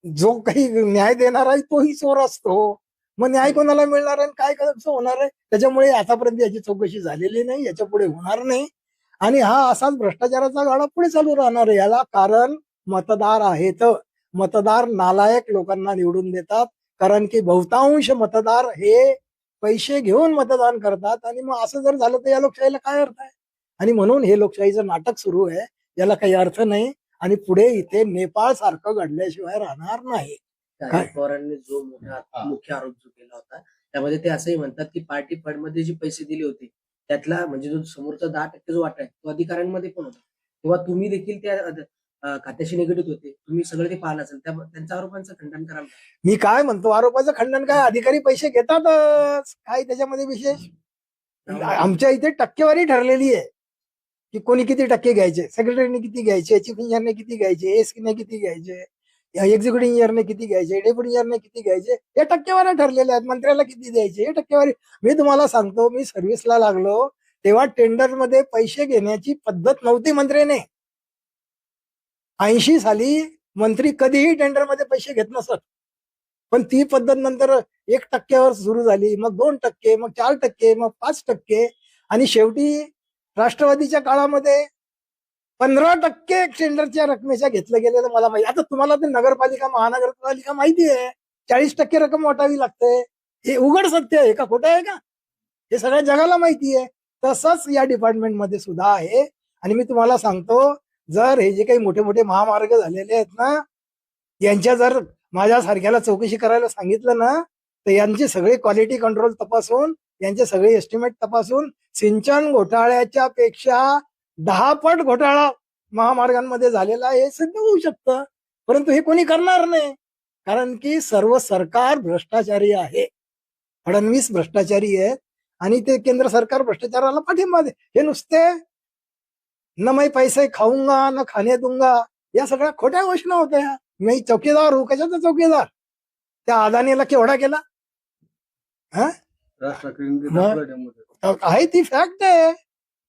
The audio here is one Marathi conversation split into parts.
जो काही न्याय देणार आहे तोही चोर असतो. मग न्याय कोणाला मिळणार आहे आणि काय कसं होणार आहे? त्याच्यामुळे आतापर्यंत याची चौकशी झालेली नाही, याच्या पुढे होणार नाही. आणि हा असाच भ्रष्टाचाराचा गाडा पुढे चालू राहणार आहे. याला कारण मतदार आहेत. मतदार नालायक लोकांना निवडून देतात, कारण की बहुतांश मतदार हे पैसे घेऊन मतदान करतात. आणि मग असं जर झालं तर या लोकशाहीला काय अर्थ आहे? आणि म्हणून हे लोकशाहीचं नाटक सुरू आहे, याला काही अर्थ नाही. आणि पुढे इथे नेपाळ सारखं घडल्याशिवाय राहणार नाही. शरद पवारांनी जो मुख्य आरोप जो केला होता त्यामध्ये ते असंही म्हणतात की पार्टी फंड मध्ये जे पैसे दिले होते त्यातला म्हणजे जो समोरचा 10% जो वाटा आहे तो अधिकाऱ्यांमध्ये पण होता, किंवा तुम्ही देखील त्या खात्याशी निगडीत होते, तुम्ही सगळं ते पाहिलं असेल, त्यांच्या आरोपांचं खंडन कराल का? मी काय म्हणतो, आरोपाचं खंडन काय? अधिकारी पैसे घेतातच, काय त्याच्यामध्ये विशेष? आमच्या इथे टक्केवारी ठरलेली आहे की कोणी किती टक्के घ्यायचे, सेक्रेटरीने किती घ्यायचे, चीफ इंजिनियरने किती घ्यायचे, एसकीने किती घ्यायचे, एक्झिक्युटिव्ह इंजिनियरने किती घ्यायचे, डेप्युटी इंजिनियरने किती घ्यायचे, हे टक्केवारी ठरलेल्या आहेत. मंत्र्याला किती द्यायचे हे टक्केवारी. मी तुम्हाला सांगतो, मी सर्व्हिसला लागलो तेव्हा टेंडर मध्ये पैसे घेण्याची पद्धत नव्हती मंत्र्याने. 80 साली मंत्री कधीही टेंडरमध्ये पैसे घेत नसत, पण ती पद्धत नंतर 1% सुरू झाली, मग 2%, मग 4%, मग 5%, आणि शेवटी राष्ट्रवादीच्या काळामध्ये 15% टेंडरच्या रकमेच्या घेतलं गेलेलं मला माहिती. आता तुम्हाला ते नगरपालिका महानगरपालिका माहिती आहे, 40% रक्कम वाटावी लागते. हे उघड सत्य आहे का, खोटं आहे का? हे सगळ्या जगाला माहिती आहे. तसंच या डिपार्टमेंटमध्ये सुद्धा आहे. आणि मी तुम्हाला सांगतो, जर हे जे काही मोठे मोठे महामार्ग झालेले आहेत ना, यांच्या जर माझ्यासारख्याला चौकशी करायला सांगितलं ना, तर यांचे सगळे क्वालिटी कंट्रोल तपासून, यांचे सगळे एस्टिमेट तपासून, सिंचन घोटाळ्याच्या पेक्षा 10 पट घोटाळा महामार्गांमध्ये झालेला हे सिद्ध होऊ शकतं. परंतु हे कोणी करणार नाही, कारण की सर्व सरकार भ्रष्टाचारी आहे. फडणवीस भ्रष्टाचारी आहेत आणि ते केंद्र सरकार भ्रष्टाचाराला पाठिंबा दे. हे नुसते न मैं पैसे खाऊंगा न खाने दूंगा या सगळ्या खोट्या घोषणा होत्या. मी चौकीदार हूं, कशाचा चौकीदार? त्या अदानीला केवढा केला? हा, आहे ती फॅक्ट आहे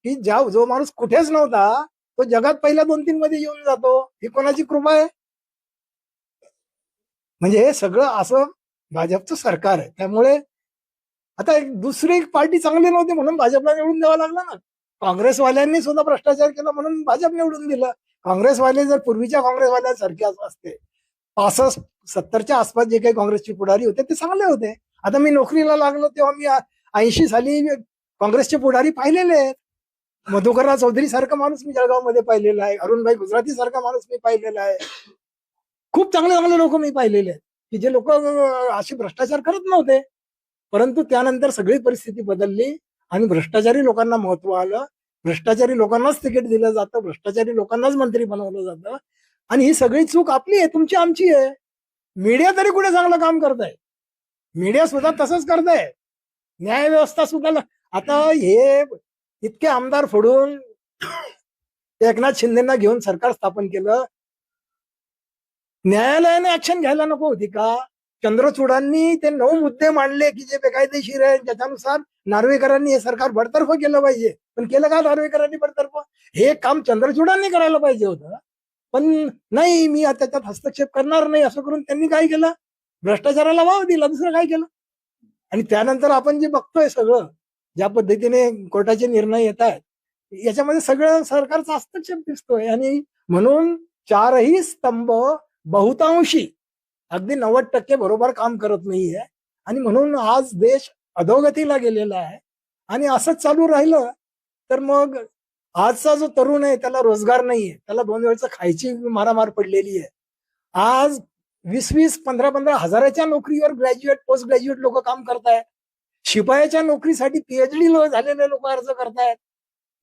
की जो माणूस कुठेच नव्हता तो जगात पहिल्या 2-3 मध्ये येऊन जातो. ही कोणाची कृपा आहे? म्हणजे हे सगळं असं भाजपचं सरकार आहे. त्यामुळे आता एक दुसरी पार्टी चांगली नव्हती म्हणून भाजपला निवडून द्यावं लागलं ना. काँग्रेसवाल्यांनी सुद्धा भ्रष्टाचार केला म्हणून भाजप निवडून दिलं. काँग्रेसवाले जर पूर्वीच्या काँग्रेसवाल्यांसारखे असते, 65-70च्या आसपास जे काही काँग्रेसचे पुढारी होते ते चांगले होते. आता मी नोकरीला लागलो तेव्हा मी 80 साली काँग्रेसचे पुढारी पाहिलेले आहेत. मधुकरराव चौधरी सारखा माणूस मी जळगावमध्ये पाहिलेला आहे, अरुणभाई गुजराती सारखा माणूस मी पाहिलेला आहे. खूप चांगले चांगले लोक मी पाहिलेले आहेत की जे लोक अशी भ्रष्टाचार करत नव्हते. परंतु त्यानंतर सगळी परिस्थिती बदलली आणि भ्रष्टाचारी लोकांना महत्व आलं. भ्रष्टाचारी लोकांनाच तिकीट दिलं जातं, भ्रष्टाचारी लोकांनाच मंत्री बनवलं जातं. आणि ही सगळी चूक आपली आहे, तुमची आमची आहे. मीडिया तरी कुठे चांगलं काम करत आहे? मीडिया सुद्धा तसंच करत आहे. न्याय व्यवस्था सुद्धा. आता हे इतके आमदार फोडून एकनाथ शिंदेना घेऊन सरकार स्थापन केलं. न्यायालयाने ऍक्शन घ्यायला नको होती का? चंद्रचूडांनी ते 9 मुद्दे मांडले की जे बेकायदेशीर आहे, ज्याच्यानुसार नार्वेकरांनी हे सरकार बडतर्फ केलं पाहिजे. पण केलं का नार्वेकरांनी बडतर्फ? हे काम चंद्रचूडांनी करायला पाहिजे होतं. पण नाही, मी त्याच्यात हस्तक्षेप करणार नाही असं करून त्यांनी काय केलं? भ्रष्टाचाराला वाव दिला, दुसरं काय केलं? आणि त्यानंतर आपण जे बघतोय सगळं, ज्या पद्धतीने कोर्टाचे निर्णय येत आहेत, याच्यामध्ये सगळं सरकारचा हस्तक्षेप दिसतोय. आणि म्हणून 4ही स्तंभ बहुतांशी, अगदी 90% बरोबर काम करत नाहीये. आणि म्हणून आज देश अधोगतीला गेलेला आहे. आणि असंच चालू राहिलं तर मग आजचा जो तरुण आहे त्याला रोजगार नाहीये, त्याला 2 वेळचं खायची मारामार पडलेली आहे. आज 20-20, 15-15 हजाराच्या नोकरीवर ग्रॅज्युएट, पोस्ट ग्रॅज्युएट लोक काम करतायत. शिपायाच्या नोकरीसाठी पीएचडी झालेले लोक अर्ज करतायत.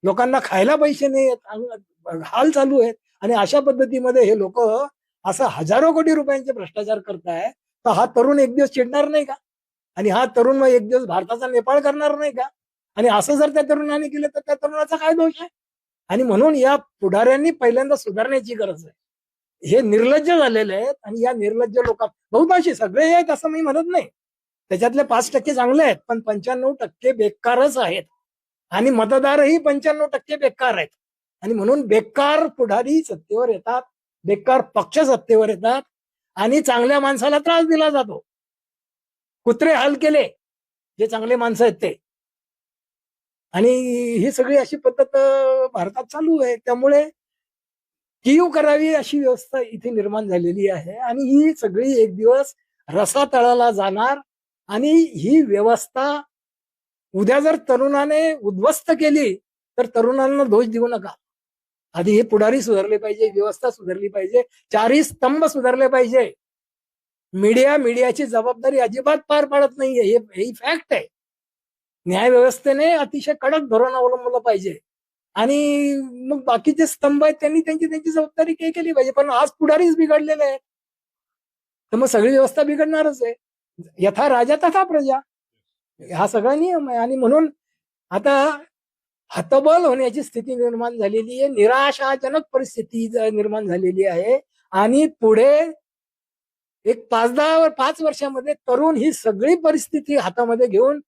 लोकांना खायला पैसे नाही आहेत, हाल चालू आहेत. आणि अशा पद्धतीमध्ये हे लोक असं हजारो कोटी रुपयांचे भ्रष्टाचार करताय. तर हा तरुण एक दिवस चिडणार नाही का? आणि हा तरुण मग एक दिवस भारताचा नेपाळ करणार नाही का? आणि असं जर त्या तरुणाने केलं तर त्या तरुणाचा काय दोष आहे? आणि म्हणून या पुढाऱ्यांनी पहिल्यांदा सुधारण्याची गरज आहे. हे निर्लज्ज झालेले आहेत आणि या निर्लज्ज लोकांना, बहुतांशी सगळे आहेत असं मी म्हणत नाही, त्याच्यातले 5% चांगले आहेत, पण 95% बेकारच आहेत. आणि मतदारही 95% बेकार आहेत. आणि म्हणून बेकार पुढारी सत्तेवर येतात, बेकार पक्ष सत्तेवर येतात. आणि चांगल्या माणसाला त्रास दिला जातो. कुत्रे हाल केले जे चांगले माणसं आहेत ते. आणि ही सगळी अशी पद्धत भारतात चालू आहे. त्यामुळे कीव करावी अशी व्यवस्था इथे निर्माण झालेली आहे आणि ही सगळी एक दिवस रसातळाला जाणार. आणि ही व्यवस्था उद्या जर तरुणाने उद्ध्वस्त केली तर तरुणांना दोष देऊ नका. आधी हे पुढारी सुधारले पाहिजे, व्यवस्था सुधारली पाहिजे, चारही स्तंभ सुधारले पाहिजे. मीडियाची जबाबदारी अजिबात पार पाडत नाहीये, ही फॅक्ट आहे. न्याय व्यवस्थेने अतिशय कडक धोरण अवलंबलं पाहिजे आणि मग बाकीचे स्तंभ आहेत त्यांनी त्यांची जबाबदारी काय केली पाहिजे. पण आज पुढारीच बिघडलेले आहेत तर मग सगळी व्यवस्था बिघडणारच आहे. यथा राजा तथा प्रजा, हा सगळा नियम आहे. आणि म्हणून आता हतबल होण्याची स्थिती निर्माण झालेली आहे, निराशाजनक परिस्थिती निर्माण झालेली आहे. आणि पुढे एक 5 वर्षामध्ये तरुण ही सगळी परिस्थिती हातामध्ये घेऊन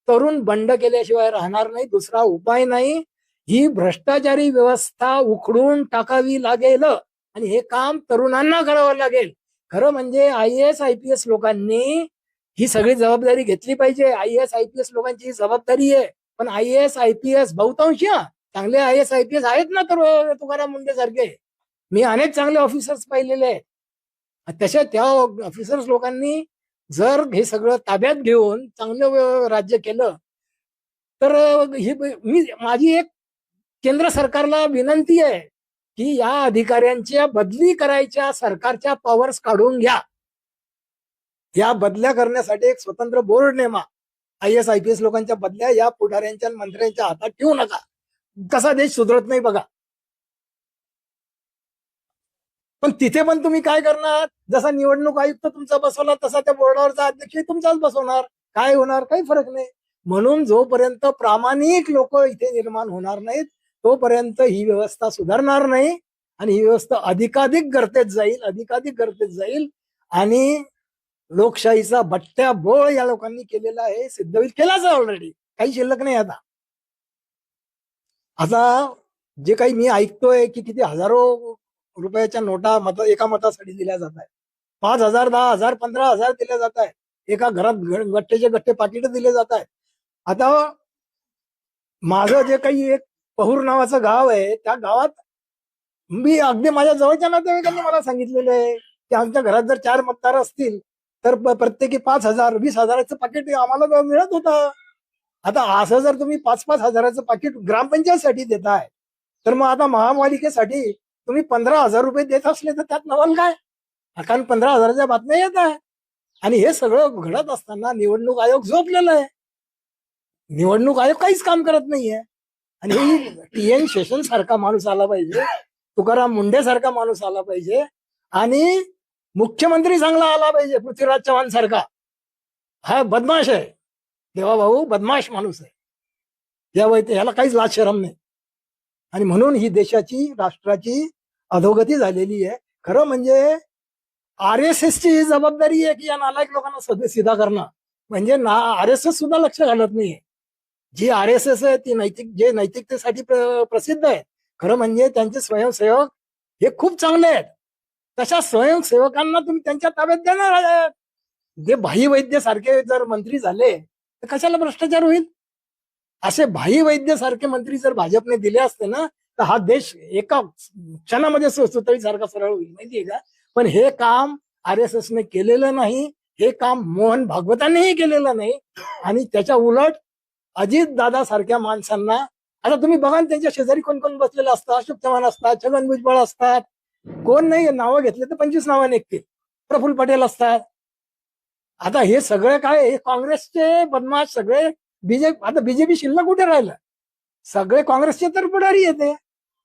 तरुण बंड केल्याशिवाय राहणार नाही. दुसरा उपाय नाही. ही भ्रष्टाचारी व्यवस्था उखडून टाकावी लागेल आणि हे काम तरुणांना करावं लागेल. खरं म्हणजे IAS IPS लोकांनी ही सगळी जबाबदारी घेतली पाहिजे. IAS IPS लोकांची ही जबाबदारी आहे. पण IAS IPS बहुतांश चांगले IAS IPS आहेत ना तर तुकाराम मुंडे सारखे. मी अनेक चांगले ऑफिसर्स पाहिलेले आहेत. तशा त्या ऑफिसर्स लोकांनी जर हे सगळं ताब्यात घेऊन चांगलं राज्य केलं तर माझी एक केंद्र सरकारला विनंती आहे की या अधिकाऱ्यांच्या बदली करायच्या सरकारच्या पॉवर्स काढून घ्या. या बदल्या करण्यासाठी एक स्वतंत्र बोर्ड नेमा. IAS IPS लोकांच्या बदल्या या पुढाऱ्यांच्या मंत्र्यांच्या हातात ठेवू नका. कसा देश सुधरत नाही बघा. पण तिथे पण तुम्ही काय करणार, जसा निवडणूक आयुक्त तुमचा बसवला तसा त्या बोर्डावरचा अध्यक्ष तुमचाच बसवणार. काय होणार, काही फरक नाही. म्हणून जोपर्यंत प्रामाणिक लोक इथे निर्माण होणार नाहीत तोपर्यंत ही व्यवस्था सुधारणार नाही आणि ही व्यवस्था अधिकाधिक गर्तेत जाईल आणि लोकशाहीचा बट्ट्या बोळ या लोकांनी केलेला आहे, सिद्ध होईल. केलाच आहे ऑलरेडी, काही शिल्लक नाही. आता जे काही मी ऐकतोय की किती हजारो रुपयाच्या नोटा एका मतासाठी दिल्या जात आहेत. 5,000, 10,000, 15,000 दिल्या जात आहेत. एका घरात गट्टेचे गट्टे पाकिट दिले जात आहेत. आता माझं जे काही एक पहूर नावाचं गाव आहे त्या गावात मी अगदी माझ्या जवळच्या नातेवाईकांनी मला सांगितलेलं आहे की आमच्या घरात जर 4 मतदार असतील तर प्रत्येकी 5,000, 20,000चं पाकिट आम्हाला मिळत होतं. आता असं जर तुम्ही 5-5 हजाराचं पाकिट ग्रामपंचायतसाठी देताय तर मग आता महापालिकेसाठी तुम्ही 15,000 रुपये देत असले तर त्यात नवल काय. कारण 15,000च्या बातम्या येत आहे. आणि हे सगळं घडत असताना निवडणूक आयोग झोपलेला आहे. निवडणूक आयोग काहीच काम करत नाहीये. आणि TN शेषन सारखा माणूस आला पाहिजे, तुकाराम मुंडे सारखा माणूस आला पाहिजे आणि मुख्यमंत्री चांगला आला पाहिजे, पृथ्वीराज चव्हाण सारखा. हा बदमाश आहे, देवाभाऊ बदमाश माणूस आहे. ह्याला काहीच लाज शरम नाही. आणि म्हणून ही देशाची, राष्ट्राची अधोगती झालेली आहे. खरं म्हणजे RSS ची जबाबदारी आहे की या नालायक लोकांना सिधा करणं. म्हणजे RSS सुद्धा लक्ष घालत नाहीये. जी RSS आहे ती नैतिकतेसाठी प्रसिद्ध आहे. खरं म्हणजे त्यांचे स्वयंसेवक हे खूप चांगले आहेत. तशा स्वयंसेवकांना तुम्ही त्यांच्या ताब्यात देणार आहे. जे भाई वैद्य सारखे जर मंत्री झाले तर कशाला भ्रष्टाचार होईल. असे भाई वैद्य सारखे मंत्री जर भाजपने दिले असते ना तर हा देश एका क्षणामध्ये सुतळी सारखा सरळ होईल, माहितीये का. पण हे काम RSS ने केलेलं नाही, हे काम मोहन भागवतांनीही केलेलं नाही. आणि त्याच्या उलट अजित दादा सारख्या माणसांना, आता तुम्ही बघा त्यांच्या शेजारी कोण कोण बसलेले असतात. अशोक चव्हाण असतात, छगन भुजबळ असतात, कोण नाही नावं घेतले तर 25 नावं निघतील. प्रफुल्ल पटेल असतात. आता हे सगळे काय, हे काँग्रेसचे बदमाश सगळे. आता बीजेपी शिल्लक कुठे राहिलं, सगळे काँग्रेसचे तर पुढारी येते.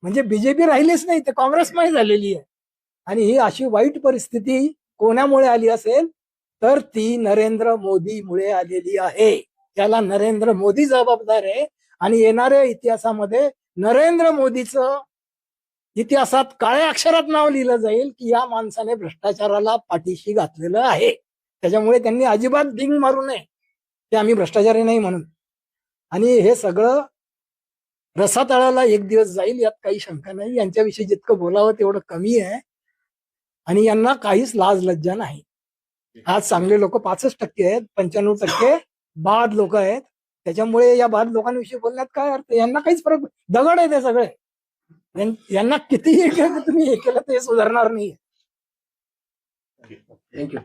म्हणजे बीजेपी राहिलीच नाही, ते काँग्रेसमय झालेली आहे. आणि ही अशी वाईट परिस्थिती कोणामुळे आली असेल तर ती नरेंद्र मोदीमुळे आलेली आहे. त्याला नरेंद्र मोदी जबाबदार आहे. आणि येणाऱ्या इतिहासामध्ये नरेंद्र मोदीचं इतिहासात काळ्या अक्षरात नाव लिहिलं जाईल की या माणसाने भ्रष्टाचाराला पाठीशी घातलेलं आहे. त्याच्यामुळे त्यांनी अजिबात डिंग मारू नये की आम्ही भ्रष्टाचारी नाही म्हणून. आणि हे सगळं रसातळाला एक दिवस जाईल, यात काही शंका नाही. यांच्याविषयी जितकं बोलावं तेवढं कमी आहे. आणि यांना काहीच लाज लज्जा नाही. आज चांगले लोक 65% आहेत, 95% बाद लोक आहेत. त्याच्यामुळे या बाद लोकांविषयी बोलण्यात काय अर्थ? यांना काहीच फरक, दगड आहे ते सगळे. यांना कितीही तुम्ही हे केलं ते सुधारणार नाही. थँक्यू.